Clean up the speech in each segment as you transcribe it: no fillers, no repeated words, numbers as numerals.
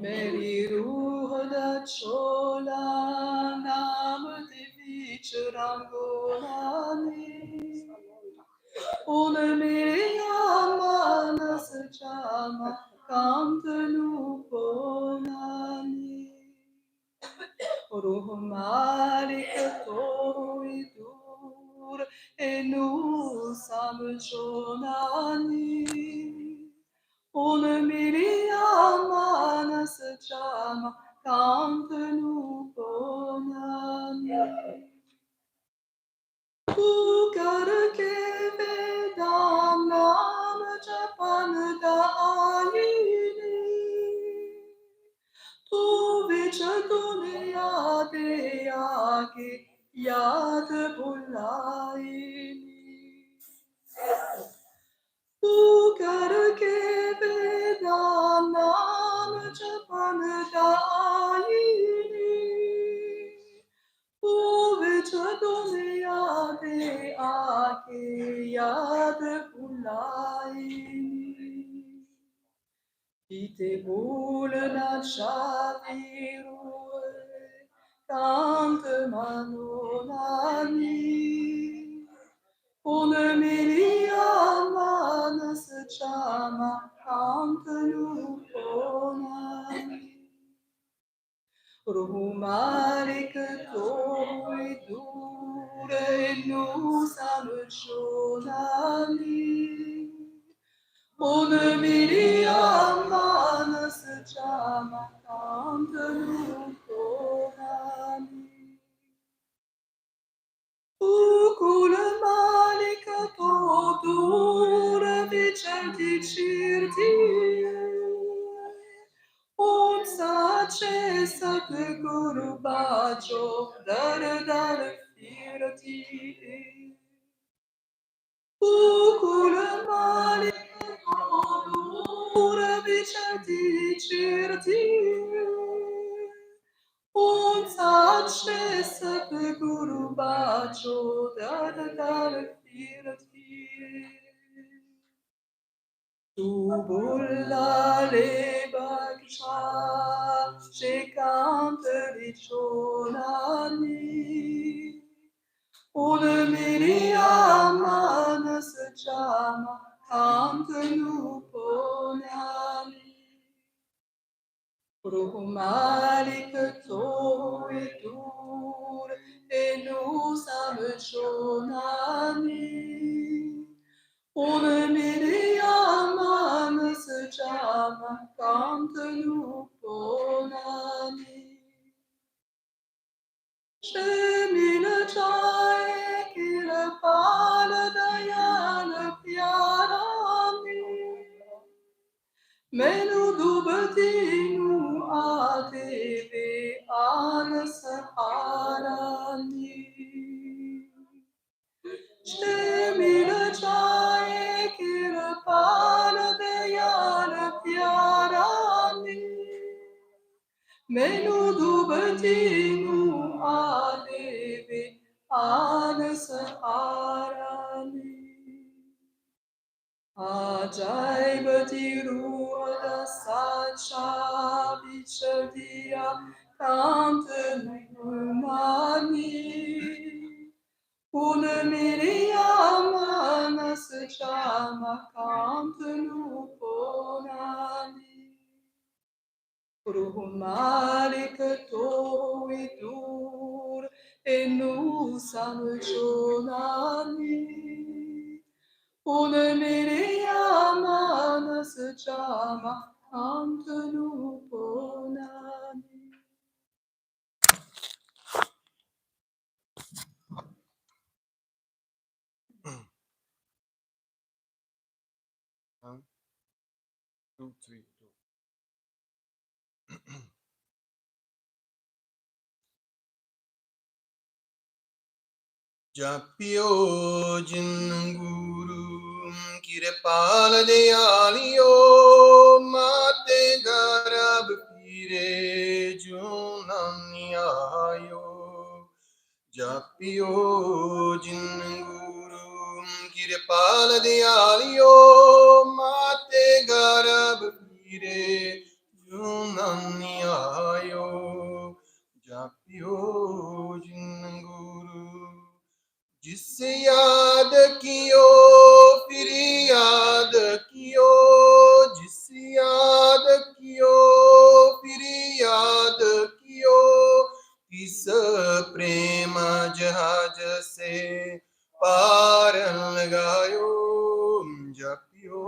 मेरी रूह दा छोला नाम दे बीच रंगोलानी Ona meria manas chama cantanu ponani Ruhmari katori dur enu samjonani Ona meria manas chama cantanu ponani Tu karke vedanam japan daini Tu vicha dunya de aage yaad bulaini Tu karke vedanam japan daini विच दुनिया दे आके याद बुलाई Ite bulna shavirue Cante manonani Una miria manas chama Cante luponani Ruhumalik toi dure nu samjonani Ona miria manas chama cantanu ponani Ukul malik to dure vicenti cirtie Om sace sat guru bacio dar firti Ukul malik ora vicenti cirti Om sace sat guru bacio dar firti Tu bulla le baksha shekante richonani Una miria manas chama cantanu ponani Ruhumalik toi dur enu samjonani Ona miria manas chama cantanu ponani Shemina chaye kira pala dayana pyarani Menu dubatinu adeve anasaharani Shemina chaye kira pala dayana pyarani Menu dubatinu adeve anasaharani Ajaib tiruada sacha bichadia cante numani Una miria manas chama cante nuponani Ruhumalik toi dur enu samjonani Una miria manas chama cantanu ponani. One, two, three, two. Japio Jinguru Kirepala de Alio Mate Garab Pire Junaniayo Japio Jinguru Kirepala de Alio Mate Garab Pire ਜੁਨਨ ਆਇਓ ਜਾਪਿਓ ਜਿਨ ਗੁਰੂ जिस याद कियो फिर याद कियो जिस याद कियो फिर याद कियो किस प्रेम जहाज से पार लगायो जपियो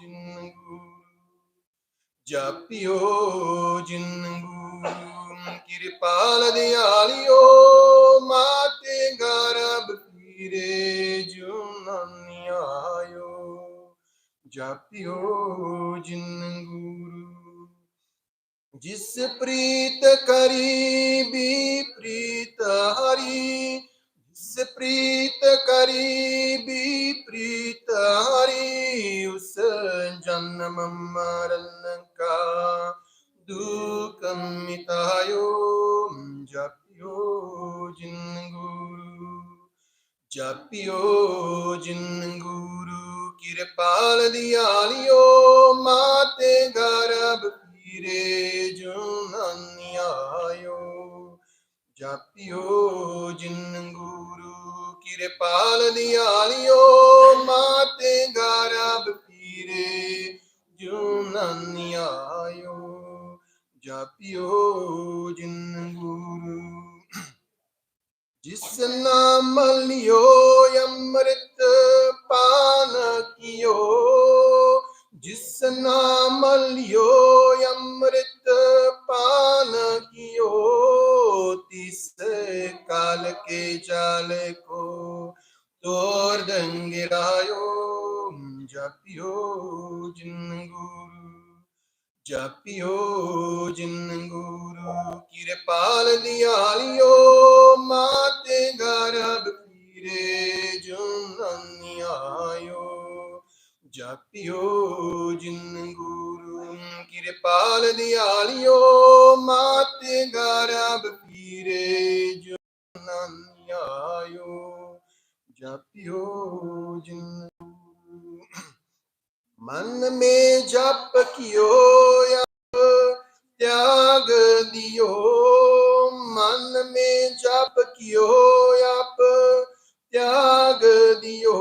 जिन जपियो जिन गुरु कृपाल दयालियो माते गरब पीरे जुनन आयो जपियो जिन गुरु जिस प्रीत करी भी प्रीत हरी जिस प्रीत करी भी प्रीत हरी उस जन्म मरण का दुख मिटायो जपियो जिन गुरु जपियो जिन गुरु कृपाल दियालियो माते गरब पीरे जुनन आयो जपियो जिन गुरु कृपाल दियालियो माते गरब पीरे जुनन आयो जपियो जिन गुरु जिस नाम लियो अमृत पान कियो जिस नाम लियो अमृत पान कियो तिस काल के जाल को तोड़ दंगिरायो जपियो जिन गुरु जपियो जिन गुरु कृपाल दियालियो माते गरब पीरे जुनन आयो जपियो जिन गुरु कृपाल दियालियो माते गरब पीरे जुनन आयो जपियो जिन मन में जप कियो त्याग दियो मन में जप कियो आप त्याग दियो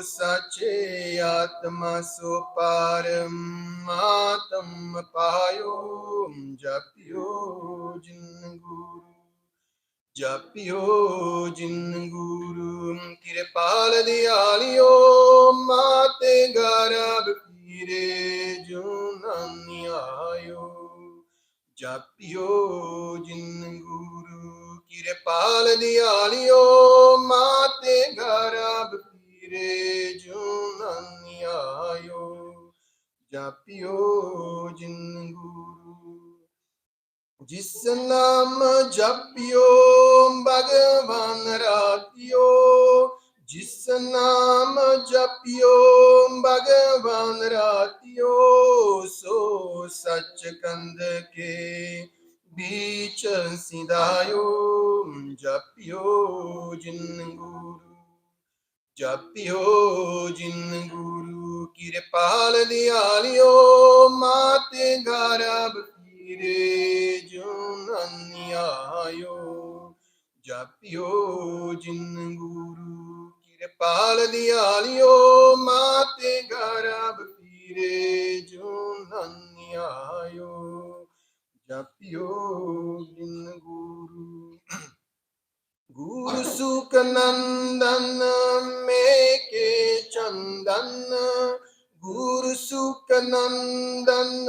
सचे आत्मा सो पार मातम पायो जपियो जिन गुरु जपियो जिन गुरु कृपाल दियालियो माते गरब पीरे जुनन आयो जपियो जिन गुरु कृपाल दियालियो माते गरब पीरे जुनन आयो जपियो जिन गुरु जिस नाम जपियो भगवान रातियो जिस नाम जपियो भगवान रातियो सो सच कंद के बीच सिधायो जपियो जिन गुरु जपियो जिन गुरु कृपाल दियालियो माते गरब पीरे जुनन आयो जपियो जिन गुरु कृपाल दियालियो माते गरब पीरे जुनन आयो जपियो जिन गुरु गुरु सुख नंदन में के चंदन गुरु सुख नंदन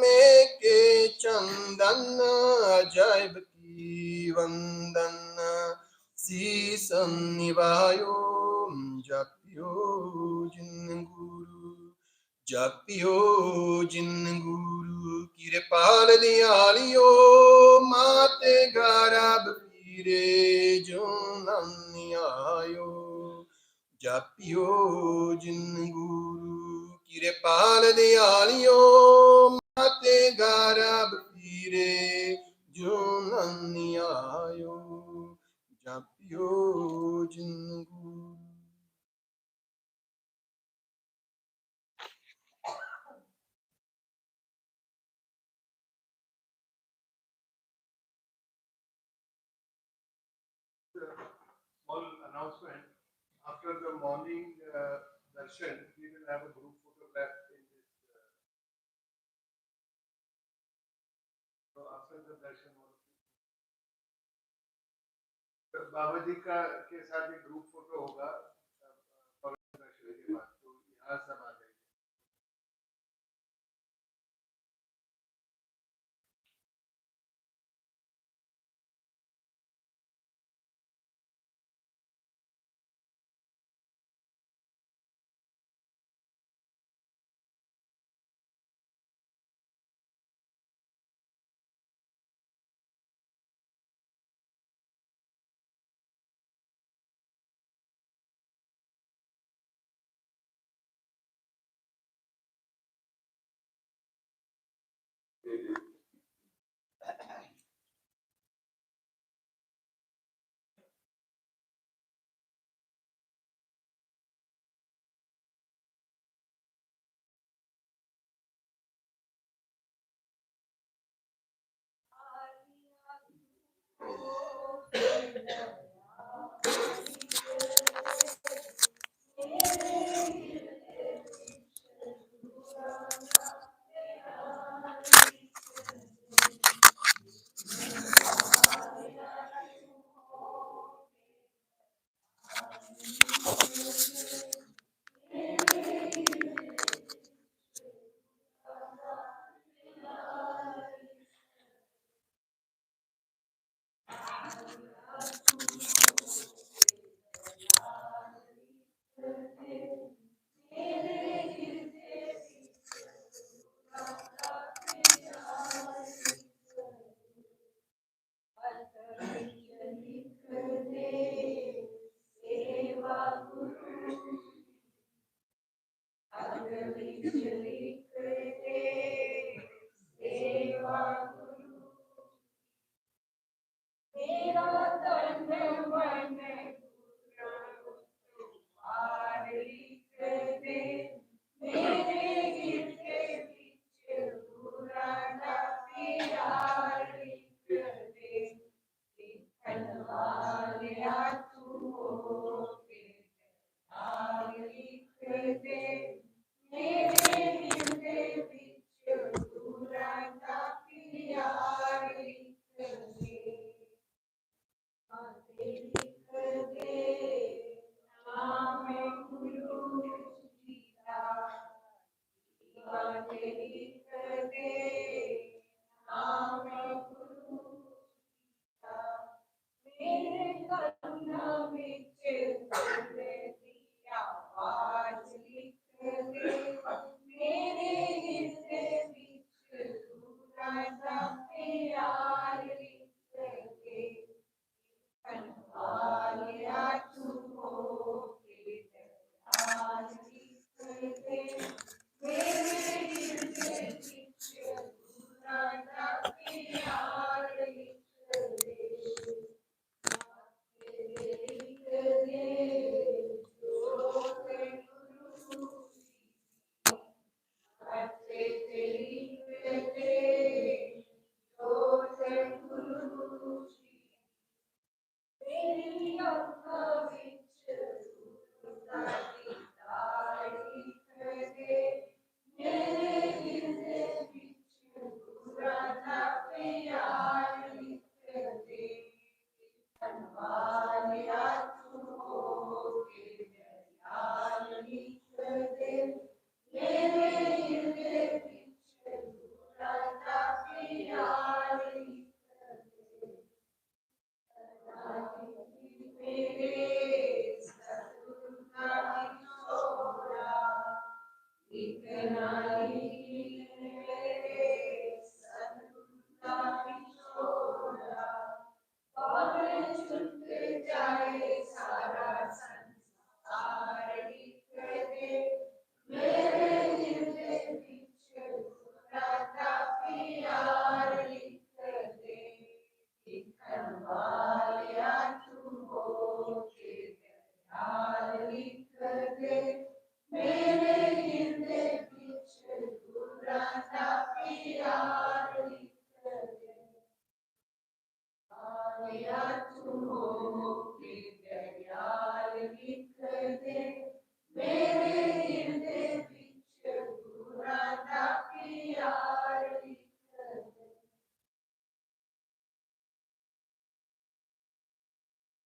में के चंदन अजैब की वंदन शीस निभायो जपियो जिन गुरु जपियो जिन गुरु कृपाल दियालियो माते गरब पीरे जुनन आयो जपियो जिन गुरु कृपाल दियालियो माते गरब पीरे जुनन आयो जपियो जिन गुरु small announcement. After the morning darshan, we will have a group photograph in this. So after the darshan, बाबा जी का के साथ एक ग्रुप फोटो होगा पवित्र दर्शन के बाद, तो यहाँ सब आ जाएंगे.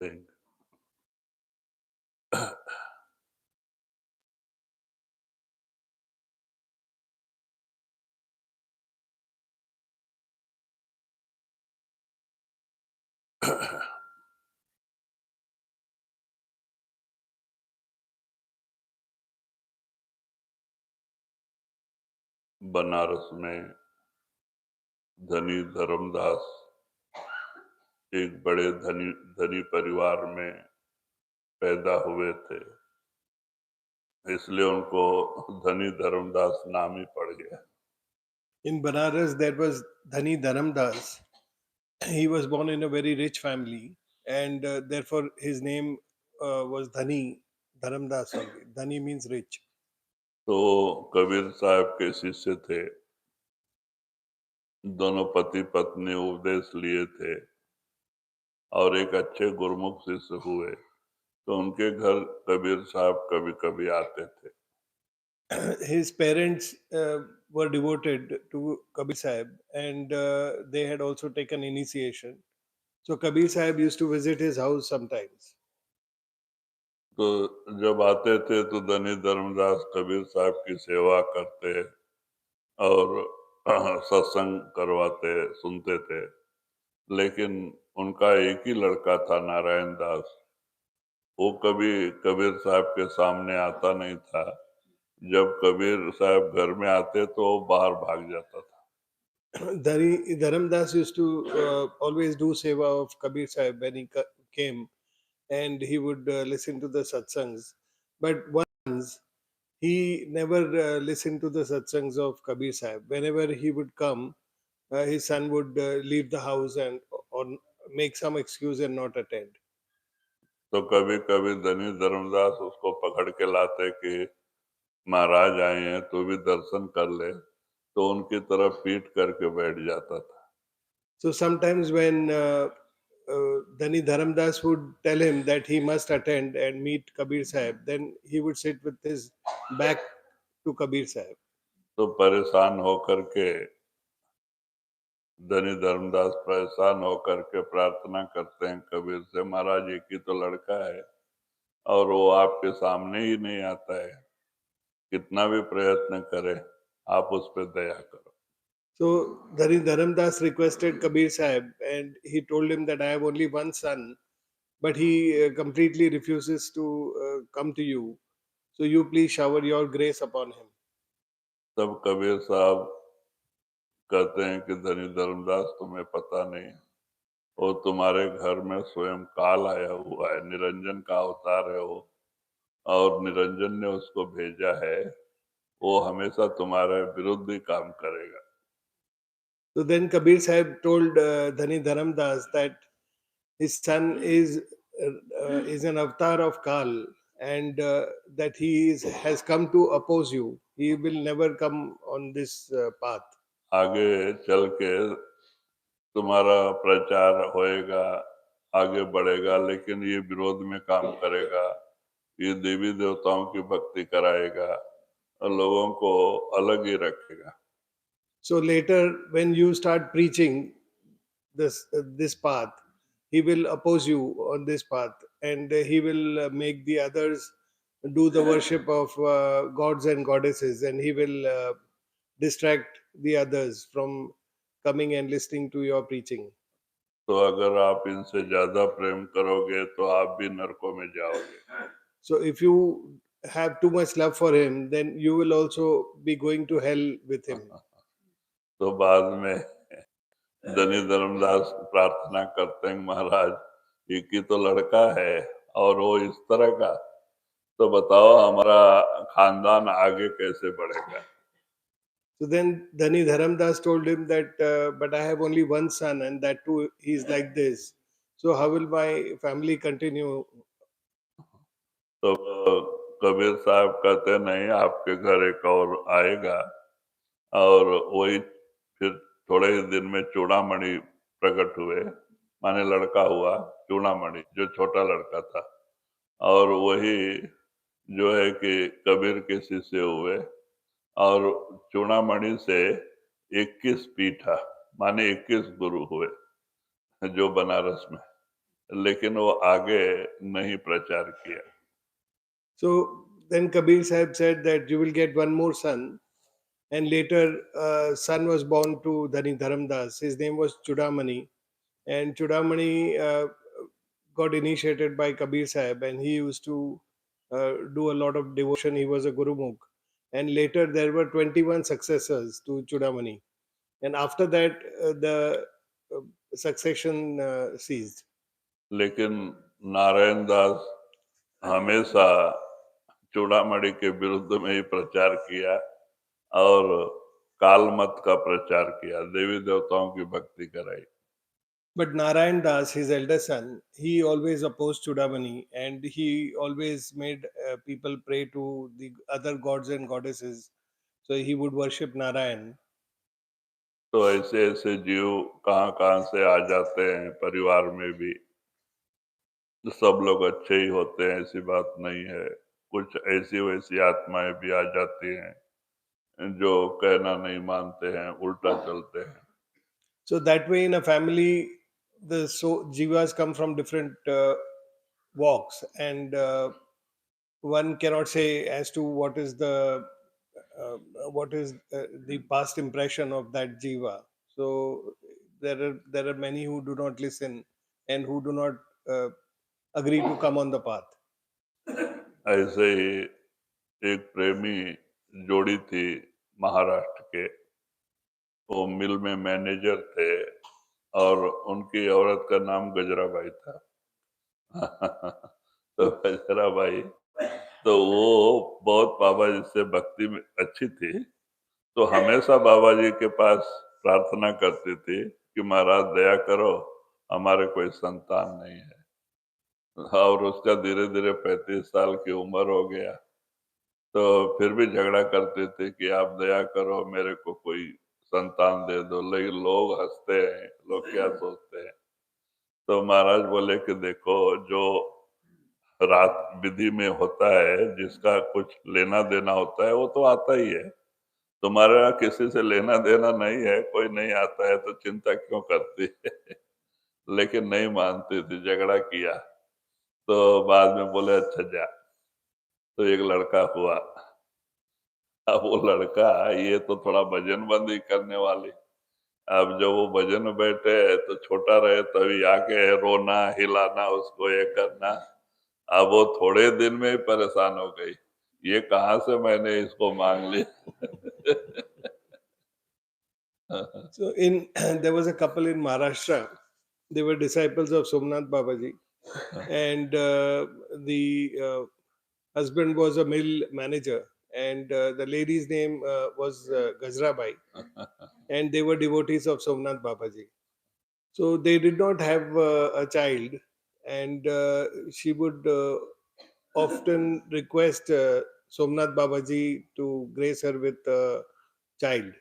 think. बनारस में धनी धर्मदास एक बड़े धनी धनी परिवार में पैदा हुए थे, इसलिए उनको धनी धर्मदास नाम ही पड़ गया। In Banaras, there was Dhani Dharamdas. He was born in a very rich family, and therefore his name was Dhani Dharamdas only. Dhani means rich. तो कबीर साहब के शिष्य थे, दोनों पति पत्नी उपदेश लिए थे और एक अच्छे गुरुमुख शिष्य हुए, तो उनके घर कबीर साहब कभी कभी आते थे। His parents were devoted to Kabir Sahib, and they had also taken initiation. So Kabir Sahib used to visit his house sometimes. तो जब आते थे तो धनी धर्मदास कबीर साहब की सेवा करते और सत्संग करवाते, सुनते थे। लेकिन उनका एक ही लड़का था, नारायण दास। वो कभी कबीर साहब के सामने आता नहीं था। जब कबीर साहब घर में आते तो वो बाहर भाग जाता था। Dhani Dharamdas used to always do seva of Kabir Sahib when he came, and he would listen to the satsangs. But once he never listened to the satsangs of Kabir Sahib. Whenever he would come, his son would leave the house and or make some excuse and not attend. तो कभी कभी धनी धर्मदास उसको पकड़ के लाते कि महाराज आए हैं तो भी दर्शन कर ले, तो उनकी तरफ पीठ करके बैठ जाता था। So sometimes when Dhani Dharamdas would tell him that he must attend and meet Kabir Sahib, then he would sit with his back to Kabir Sahib. तो परेशान होकर के धनी धर्मदास परेशान होकर के प्रार्थना करते हैं कबीर से, महाराज एक ही तो लड़का है और वो आपके सामने ही नहीं आता है, कितना भी प्रयत्न करे आप उस पर दया करो। So Dhani Dharamdas requested Kabir Sahib, and he told him that I have only one son, but he completely refuses to come to you. So you please shower your grace upon him. तब कबीर साहब कहते हैं कि धनी धर्मदास तुम्हें पता नहीं, वो तुम्हारे घर में स्वयं काल आया हुआ है, निरंजन का अवतार है वो, और निरंजन ने उसको भेजा है, वो हमेशा तुम्हारे विरुद्ध ही काम करेगा। So then Kabir Sahib told Dhani Dharamdas that his son is an avatar of Kal, and that has come to oppose you. He will never come on this path. आगे चल के तुम्हारा प्रचार होएगा, आगे बढ़ेगा, लेकिन ये विरोध में काम करेगा, ये देवी देवताओं की भक्ति कराएगा और लोगों को अलग ही रखेगा। So later, when you start preaching this path, he will oppose you on this path, and he will make the others do the worship of gods and goddesses, and he will distract the others from coming and listening to your preaching. तो अगर आप इनसे ज्यादा प्रेम करोगे तो आप भी नरकों में जाओगे। So if you have too much love for him, then you will also be going to hell with him. तो बाद में धनी धर्मदास प्रार्थना करते हैं, महाराज एक ही तो लड़का है और वो इस तरह का, तो बताओ हमारा खानदान आगे कैसे बढ़ेगा। So then Dhani Dharamdas told him that, but I have only one son, and that too he's like this. So how will my family continue? तो कबीर साहब कहते नहीं, आपके घर एक और आएगा और वही फिर थोड़े ही दिन में चूड़ामणि प्रकट हुए, माने लड़का हुआ चूड़ामणि, जो छोटा लड़का था, और वही जो है कि कबीर के शिष्य हुए और चूड़ामणि से 21 पीठा माने 21 गुरु हुए जो बनारस में। लेकिन वो आगे नहीं प्रचार किया। So then Kabir Sahib said that you will get one more son, and later son was born to Dhani Dharamdas. His name was Chudamani, and Chudamani got initiated by Kabir Sahib, and he used to do a lot of devotion. He was a Gurumukh, and later there were 21 successors to Chudamani, and after that the uh, succession ceased. लेकिन नारायण दास हमेशा चूड़ामणि के विरुद्ध में ही प्रचार किया और काल मत का प्रचार किया, देवी देवताओं की भक्ति कराई। But Narayan Das, his elder son, he always opposed Chudamani, and he always made people pray to the other gods and goddesses. So he would worship Narayan. तो ऐसे ऐसे जीव कहाँ कहाँ से आ जाते हैं परिवार में भी। तो सब लोग अच्छे ही होते हैं ऐसी बात नहीं है, कुछ ऐसी वैसी आत्माएं भी आ जाती हैं जो कहना नहीं मानते हैं, उल्टा चलते हैं। So that way, in a family, the jivas come from different walks, and one cannot say as to uh, what is the past impression of that jiva. So there are many who do not listen and who do not agree to come on the path. ऐसे ही एक प्रेमी जोड़ी थी महाराष्ट्र के, वो मिल में manager थे और उनकी औरत का नाम गजराबाई था। तो गजराबाई, तो वो बहुत बाबा जी से भक्ति में अच्छी थी, तो हमेशा बाबा जी के पास प्रार्थना करती थी कि महाराज दया करो, हमारे कोई संतान नहीं है। और उसका धीरे धीरे 35 साल की उम्र हो गया, तो फिर भी झगड़ा करते थे कि आप दया करो, मेरे को कोई संतान दे दो। लेकिन लोग हंसते हैं, लोग क्या सोचते हैं। तो महाराज बोले कि देखो, जो रात विधि में होता है, जिसका कुछ लेना देना होता है, वो तो आता ही है। तुम्हारा किसी से लेना देना नहीं है, कोई नहीं आता है, तो चिंता क्यों करती है। लेकिन नहीं मानती थी, झगड़ा किया। तो बाद में बोले अच्छा जा। तो एक लड़का हुआ। अब वो लड़का, ये तो थोड़ा भजन बंदी करने वाली। अब जब वो भजन में बैठे तो छोटा रहे तभी आके रोना हिलाना, उसको ये करना। अब वो थोड़े दिन में ही परेशान हो गई, ये कहाँ से मैंने इसको मांग ली। So in there was a couple in Maharashtra. They were disciples of Somnath Babaji, and the husband was a mill manager, and the lady's name was Gajrabai, and they were devotees of Somnath Babaji. So they did not have a child, and she would often request Somnath Babaji to grace her with a child.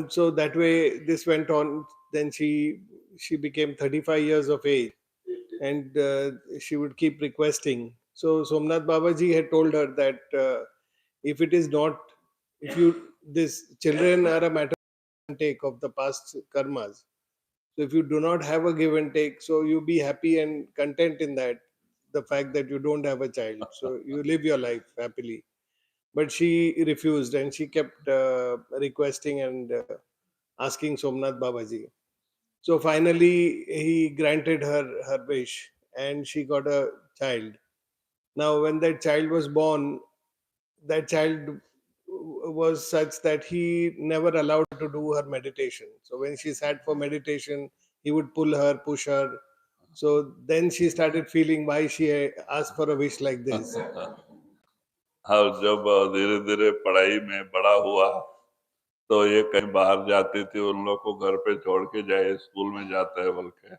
So that way this went on. Then she became 35 years of age, and she would keep requesting. So Somnath Babaji had told her that if it is not, if you, this children are a matter and take of the past karmas. So if you do not have a give and take, so you be happy and content in that, the fact that you don't have a child. So you live your life happily. But she refused, and she kept requesting and asking Somnath Babaji. So finally, he granted her wish, and she got a child. Now, when that child was born, that child was such that he never allowed to do her meditation. So when she sat for meditation, he would pull her, push her. So then she started feeling why she asked for a wish like this. और जब धीरे धीरे पढ़ाई में बड़ा हुआ, तो ये कहीं बाहर जाती थी, उन लोग को घर पे छोड़ के जाए, स्कूल में जाता है बोल के,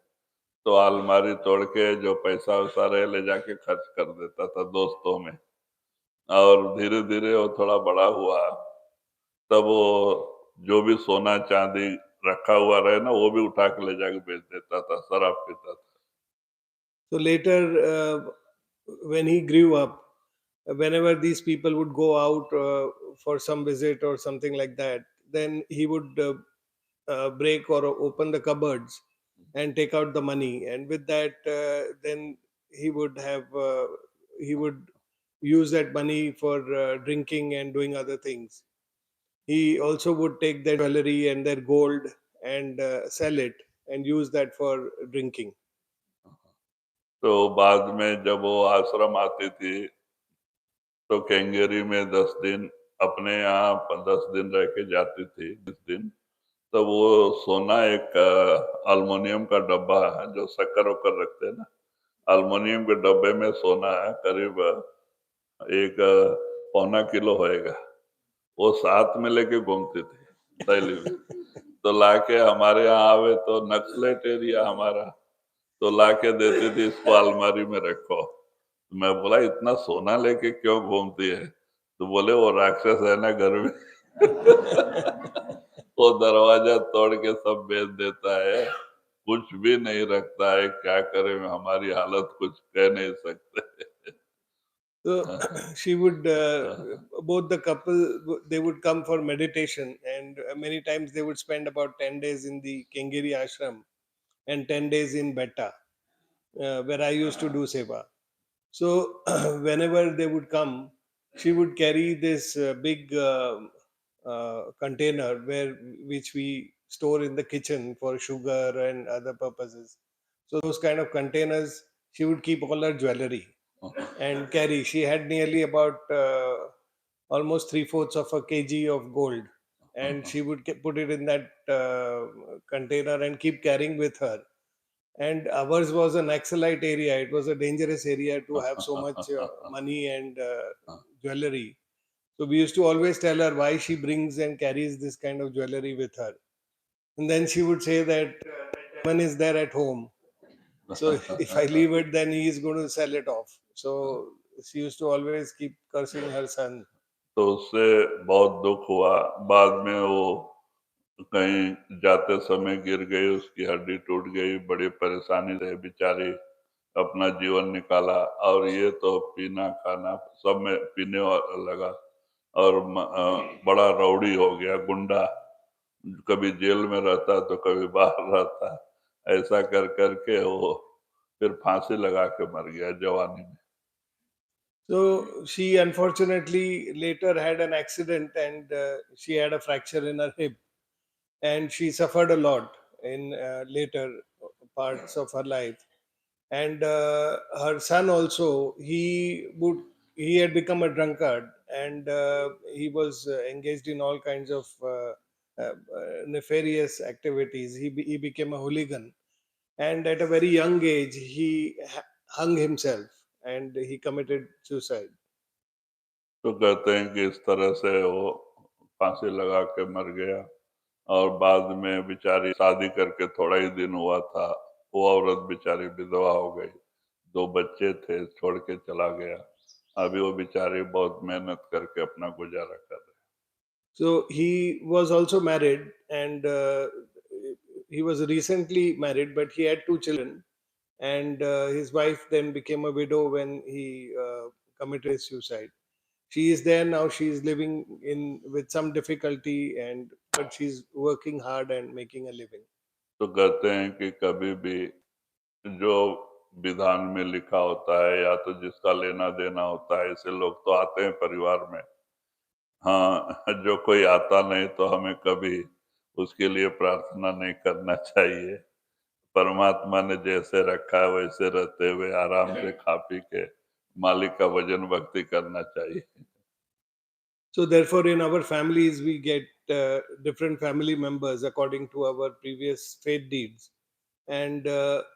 तो अलमारी तोड़ के जो पैसा वैसा रहे ले जाके खर्च कर देता था दोस्तों में। और धीरे धीरे वो थोड़ा बड़ा हुआ, तब वो जो भी सोना चांदी रखा हुआ रहे ना, वो भी उठा के ले जाके बेच देता था, शराब पीता था। So later, when he grew up, whenever these people would go out for some visit or something like that, then he would break or open the cupboards and take out the money, and with that, then he would have he would use that money for drinking and doing other things. He also would take their jewelry and their gold and sell it and use that for drinking. तो बाद में जब वो आश्रम आती थी तो केंगेरी में 10 दिन अपने यहाँ 10 दिन रह के जाती थी 20 दिन। तो वो सोना एक अल्मुनियम का डब्बा है जो शक्कर वक्कर रखते हैं ना, अल्मुनियम के डब्बे में सोना है, करीब एक 1.25 किलो होएगा। वो साथ में लेके घूमती थी थैली में। तो लाके हमारे यहाँ आवे तो नक्सलेट एरिया हमारा, तो लाके देती थी, इसको अलमारी में रखो। मैं बोला इतना सोना लेके क्यों घूमती है? तो बोले वो राक्षस है ना घर में। वो दरवाजा तोड़ के सब बेच देता है, कुछ भी नहीं रखता है, क्या करे, हमारी हालत कुछ कह नहीं सकते। So she would, both the couple, they would come for meditation, and many times they would spend about 10 days in the Kengiri ashram and 10 days in Betta, where I used to do seva. So whenever they would come, she would carry this big container which we store in the kitchen for sugar and other purposes. So those kind of containers, she would keep all her jewelry and carry. She had nearly about almost 3/4 of a kg of gold, and she would put it in that container and keep carrying with her. And ours was an Naxalite area. It was a dangerous area to have so much money and jewelry. So we used to always tell her why she brings and carries this kind of jewelry with her. And then she would say that that diamond is there at home. So if I leave it, then he is going to sell it off. So she used to always keep cursing her son. तो उससे बहुत दुख हुआ। बाद में वो कहीं जाते समय गिर गई, उसकी हड्डी टूट गई, बड़ी परेशानी से बेचारी अपना जीवन निकाला। और ये तो पीना खाना सब में पीने लगा और बड़ा रौडी हो गया, गुंडा। कभी जेल में रहता तो कभी बाहर रहता, ऐसा कर करके वो फिर फांसी लगा के मर गया जवानी में। So she unfortunately later had an accident, and she had a fracture in her hip, and she suffered a lot in later parts of her life. And her son also, he had become a drunkard, and he was engaged in all kinds of nefarious activities. He became a hooligan, and at a very young age he hung himself and he committed suicide. तो कहते हैं कि इस तरह से वो फांसी लगा के मर गया। और बाद में बेचारी शादी करके थोड़ा ही दिन हुआ था, वो औरत बेचारी विधवा हो गई, 2 बच्चे थे, छोड़ के चला गया। अभी वो बेचारी बहुत मेहनत करके अपना गुजारा कर रही। So he was also married, and he was recently married, but he had 2 children, and his wife then became a widow when he committed his suicide. She is there now. She is living in with some difficulty, and but she's working hard and making a living. तो कहते हैं कि कभी भी जो विधान में लिखा होता है या तो जिसका लेना देना होता है, ऐसे लोग तो आते हैं परिवार में। हाँ, जो कोई आता नहीं तो हमें कभी उसके लिए प्रार्थना नहीं करना चाहिए। परमात्मा ने जैसे रखा है वैसे रहते हुए आराम से खा पी के मालिक का भजन भक्ति करना चाहिए। So therefore, in our families, we get different family members according to our previous faith deeds, and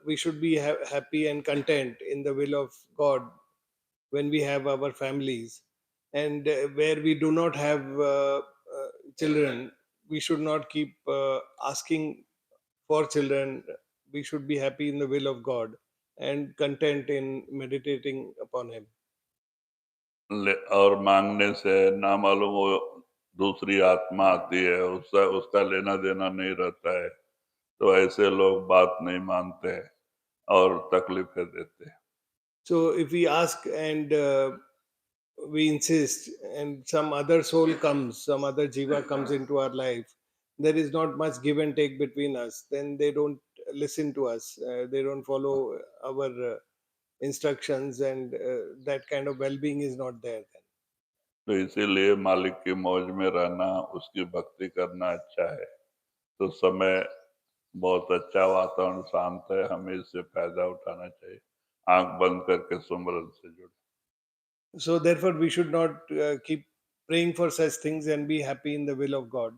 we should be happy and content in the will of God when we have our families. And where we do not have children, we should not keep asking for children. We should be happy in the will of God and content in meditating upon Him. और मांगने से ना मालूम वो दूसरी आत्मा आती है, उसका उसका लेना देना नहीं रहता है। तो ऐसे लोग बात नहीं मानते हैं और तकलीफें देते हैं। So if we ask and we insist, and some other soul comes, some other jiva comes into our life, there is not much give and take between us. Then they don't listen to us. They don't follow our instructions, and that kind of well-being is not there then. तो इसीलिए मालिक की मौज में रहना, उसकी भक्ति करना अच्छा है। तो समय बहुत अच्छा, वातावरण शांत है, हमें इससे फायदा उठाना चाहिए। आंख बंद करके सुमरन से जुड़े। So therefore, we should not keep praying for such things and be happy in the will of God.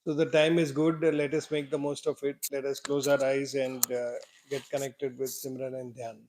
So the time is good. Let us make the most of it. Let us close our eyes and get connected with Simran and Dhyan.